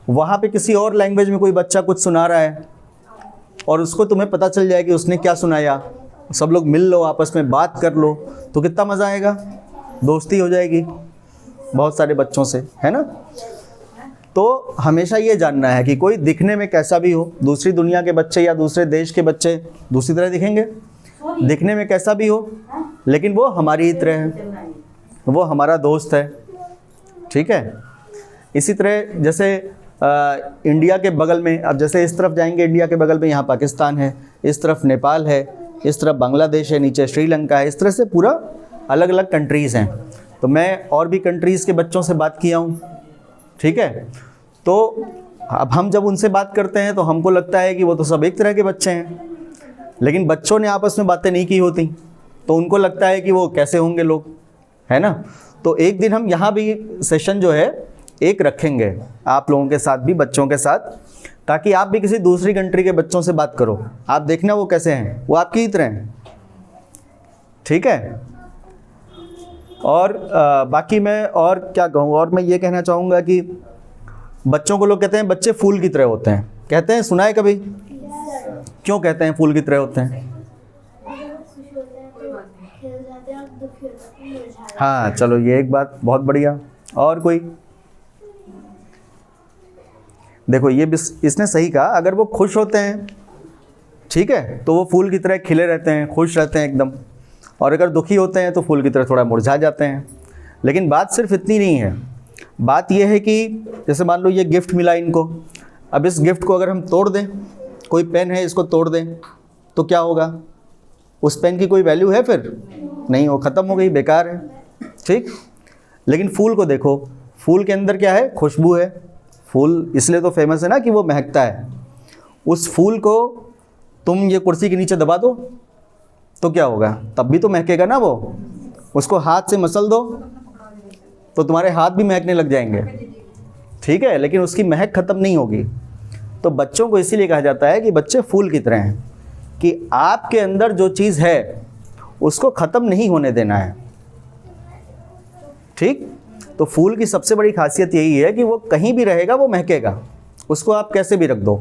वहाँ पे किसी और लैंग्वेज में कोई बच्चा कुछ सुना रहा है और उसको तुम्हें पता चल जाए कि उसने क्या सुनाया, सब लोग मिल लो, आपस में बात कर लो, तो कितना मज़ा आएगा, दोस्ती हो जाएगी बहुत सारे बच्चों से, है ना। तो हमेशा ये जानना है कि कोई दिखने में कैसा भी हो, दूसरी दुनिया के बच्चे या दूसरे देश के बच्चे दूसरी तरह दिखेंगे, दिखने में कैसा भी हो, लेकिन वो हमारी ही तरह है, वो हमारा दोस्त है, ठीक है। इसी तरह जैसे इंडिया के बगल में, अब जैसे इस तरफ जाएंगे इंडिया के बगल में यहाँ पाकिस्तान है, इस तरफ नेपाल है, इस तरफ बांग्लादेश है, नीचे श्रीलंका है, इस तरह से पूरा अलग अलग कंट्रीज़ हैं। तो मैं और भी कंट्रीज़ के बच्चों से बात किया हूँ, ठीक है। तो अब हम जब उनसे बात करते हैं तो हमको लगता है कि वो तो सब एक तरह के बच्चे हैं, लेकिन बच्चों ने आपस में बातें नहीं की होती तो उनको लगता है कि वो कैसे होंगे लोग, है ना। तो एक दिन हम यहाँ भी सेशन जो है एक रखेंगे आप लोगों के साथ भी, बच्चों के साथ, ताकि आप भी किसी दूसरी कंट्री के बच्चों से बात करो, आप देखना वो कैसे हैं, वो आपकी ही तरह हैं, ठीक है। और बाकी मैं और क्या कहूँ, और मैं ये कहना चाहूँगा कि बच्चों को लोग कहते हैं बच्चे फूल की तरह होते हैं, कहते हैं, सुना है कभी? क्यों कहते हैं फूल की तरह होते हैं? हाँ, चलो ये एक बात बहुत बढ़िया। और कोई? देखो ये इसने सही कहा, अगर वो खुश होते हैं, ठीक है, तो वो फूल की तरह खिले रहते हैं, खुश रहते हैं एकदम, और अगर दुखी होते हैं तो फूल की तरह थोड़ा मुरझा जाते हैं। लेकिन बात सिर्फ इतनी नहीं है, बात यह है कि जैसे मान लो ये गिफ्ट मिला इनको, अब इस गिफ्ट को अगर हम तोड़ दें, कोई पेन है इसको तोड़ दें तो क्या होगा? उस पेन की कोई वैल्यू है फिर? नहीं, वो ख़त्म हो गई, बेकार है, ठीक। लेकिन फूल को देखो, फूल के अंदर क्या है? खुशबू है। फूल इसलिए तो फेमस है ना कि वो महकता है। उस फूल को तुम ये कुर्सी के नीचे दबा दो तो क्या होगा? तब भी तो महकेगा ना वो। उसको हाथ से मसल दो तो तुम्हारे हाथ भी महकने लग जाएंगे, ठीक है, लेकिन उसकी महक ख़त्म नहीं होगी। तो बच्चों को इसीलिए कहा जाता है कि बच्चे फूल की तरह हैं, कि आपके अंदर जो चीज़ है उसको ख़त्म नहीं होने देना है, ठीक। तो फूल की सबसे बड़ी खासियत यही है कि वो कहीं भी रहेगा वो महकेगा, उसको आप कैसे भी रख दो,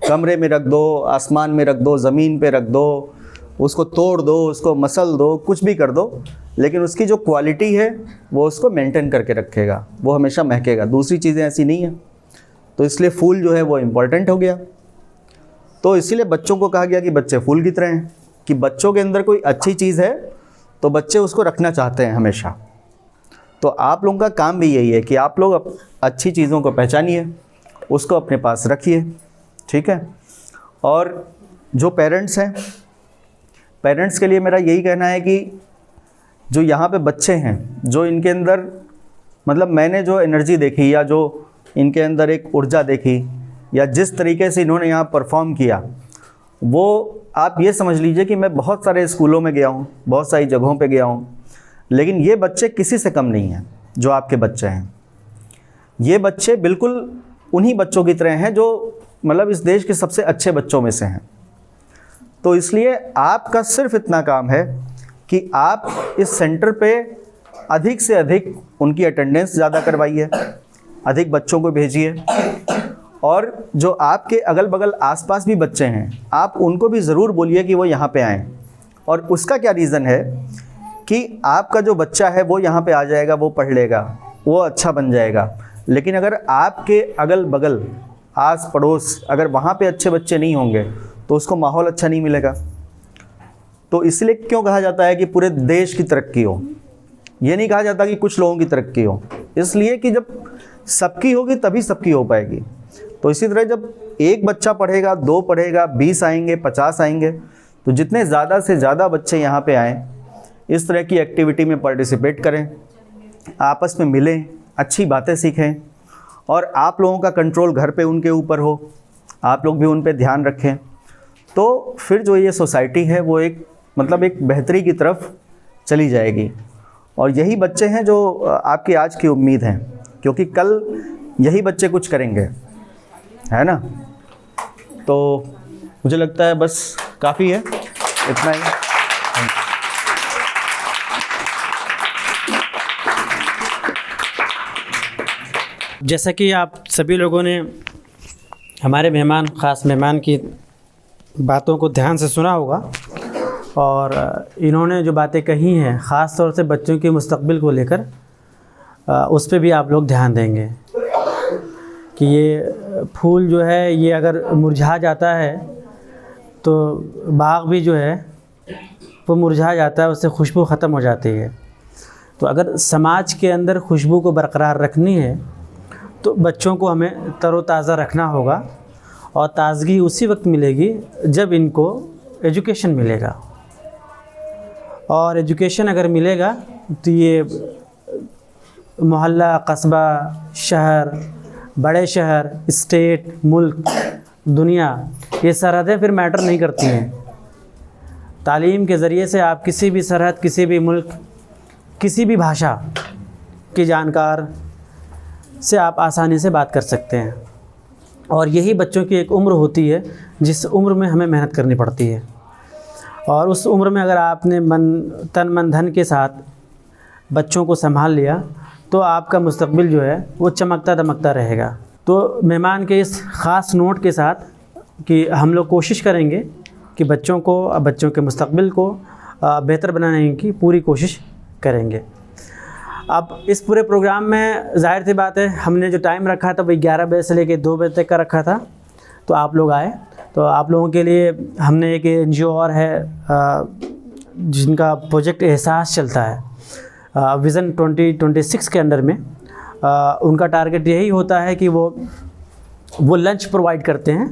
कमरे में रख दो, आसमान में रख दो, ज़मीन पे रख दो, उसको तोड़ दो, उसको मसल दो, कुछ भी कर दो, लेकिन उसकी जो क्वालिटी है वो उसको मेंटेन करके रखेगा, वो हमेशा महकेगा। दूसरी चीज़ें ऐसी नहीं हैं। तो इसलिए फूल जो है वो इम्पॉर्टेंट हो गया। तो इसीलिए बच्चों को कहा गया कि बच्चे फूल की तरह हैं, कि बच्चों के अंदर कोई अच्छी चीज़ है तो बच्चे उसको रखना चाहते हैं हमेशा। तो आप लोगों का काम भी यही है कि आप लोग अच्छी चीज़ों को पहचानिए, उसको अपने पास रखिए, ठीक है। और जो पेरेंट्स हैं, पेरेंट्स के लिए मेरा यही कहना है कि जो यहाँ पे बच्चे हैं, जो इनके अंदर मतलब मैंने जो एनर्जी देखी या जो इनके अंदर एक ऊर्जा देखी या जिस तरीके से इन्होंने यहाँ परफॉर्म किया, वो आप ये समझ लीजिए कि मैं बहुत सारे स्कूलों में गया हूँ, बहुत सारी जगहों पे गया हूँ, लेकिन ये बच्चे किसी से कम नहीं हैं जो आपके बच्चे हैं। ये बच्चे बिल्कुल उन्हीं बच्चों की तरह हैं जो मतलब इस देश के सबसे अच्छे बच्चों में से हैं। तो इसलिए आपका सिर्फ इतना काम है कि आप इस सेंटर पे अधिक से अधिक उनकी अटेंडेंस ज़्यादा करवाइए, अधिक बच्चों को भेजिए, और जो आपके अगल बगल आसपास भी बच्चे हैं आप उनको भी ज़रूर बोलिए कि वो यहाँ पे आएँ। और उसका क्या रीज़न है कि आपका जो बच्चा है वो यहाँ पे आ जाएगा, वो पढ़ लेगा, वो अच्छा बन जाएगा, लेकिन अगर आपके अगल बगल आस पड़ोस अगर वहाँ पे अच्छे बच्चे नहीं होंगे तो उसको माहौल अच्छा नहीं मिलेगा। तो इसलिए क्यों कहा जाता है कि पूरे देश की तरक्की हो, ये नहीं कहा जाता कि कुछ लोगों की तरक्की हो, इसलिए कि जब सबकी होगी तभी सबकी हो पाएगी। तो इसी तरह जब एक बच्चा पढ़ेगा, 2 पढ़ेगा, 20 आएंगे, 50 आएंगे, तो जितने ज़्यादा से ज़्यादा बच्चे यहाँ पे आएँ, इस तरह की एक्टिविटी में पार्टिसिपेट करें, आपस में मिलें, अच्छी बातें सीखें, और आप लोगों का कंट्रोल घर पे उनके ऊपर हो, आप लोग भी उन पे ध्यान रखें, तो फिर जो ये सोसाइटी है वो एक मतलब एक बेहतरी की तरफ चली जाएगी। और यही बच्चे हैं जो आपकी आज की उम्मीद हैं, क्योंकि कल यही बच्चे कुछ करेंगे, है ना। तो मुझे लगता है बस काफ़ी है, इतना ही। जैसा कि आप सभी लोगों ने हमारे मेहमान, ख़ास मेहमान की बातों को ध्यान से सुना होगा, और इन्होंने जो बातें कही हैं ख़ास तौर से बच्चों के मुस्तक़बिल को लेकर, उस पर भी आप लोग ध्यान देंगे कि ये फूल जो है ये अगर मुरझा जाता है तो बाग भी जो है वो मुरझा जाता है, उससे खुशबू ख़त्म हो जाती है। तो अगर समाज के अंदर खुशबू को बरकरार रखनी है तो बच्चों को हमें तरोताज़ा रखना होगा, और ताज़गी उसी वक्त मिलेगी जब इनको एजुकेशन मिलेगा। और एजुकेशन अगर मिलेगा तो ये मोहल्ला, कस्बा, शहर, बड़े शहर, स्टेट, मुल्क, दुनिया, ये सरहदें फिर मैटर नहीं करती हैं। तालीम के ज़रिए से आप किसी भी सरहद, किसी भी मुल्क, किसी भी भाषा के जानकार से आप आसानी से बात कर सकते हैं। और यही बच्चों की एक उम्र होती है जिस उम्र में हमें मेहनत करनी पड़ती है, और उस उम्र में अगर आपने तन मन धन के साथ बच्चों को संभाल लिया तो आपका मुस्तकबिल जो है वो चमकता दमकता रहेगा। तो मेहमान के इस ख़ास नोट के साथ कि हम लोग कोशिश करेंगे कि बच्चों के मुस्तकबिल को बेहतर बनाने की पूरी कोशिश करेंगे। अब इस पूरे प्रोग्राम में ज़ाहिर सी बात है हमने जो टाइम रखा था वही 11 बजे से लेकर 2 बजे तक का रखा था। तो आप लोग आए, तो आप लोगों के लिए हमने एक NGO और है जिनका प्रोजेक्ट एहसास चलता है, विज़न 2026 के अंडर में। उनका टारगेट यही होता है कि वो लंच प्रोवाइड करते हैं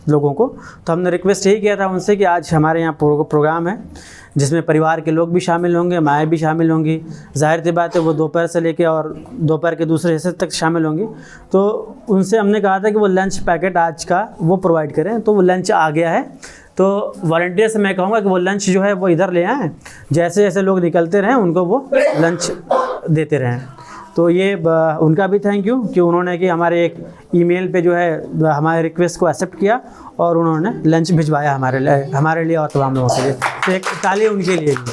लोगों को। तो हमने रिक्वेस्ट यही किया था उनसे कि आज हमारे यहाँ प्रोग्राम है जिसमें परिवार के लोग भी शामिल होंगे, माएँ भी शामिल होंगी। ज़ाहिर सी बात है वो दोपहर से लेके और दोपहर के दूसरे हिस्से तक शामिल होंगी। तो उनसे हमने कहा था कि वो लंच पैकेट आज का वो प्रोवाइड करें। तो वो लंच आ गया है, तो वॉलंटियर से मैं कहूँगा कि वो लंच जो है वो इधर ले आएँ, जैसे जैसे लोग निकलते रहें उनको वो लंच देते रहें। तो ये उनका भी थैंक यू कि उन्होंने कि हमारे एक ईमेल पे जो है हमारे रिक्वेस्ट को एक्सेप्ट किया और उन्होंने लंच भिजवाया हमारे लिए और तमाम लोगों के लिए। तो एक ताली उनके लिए भी।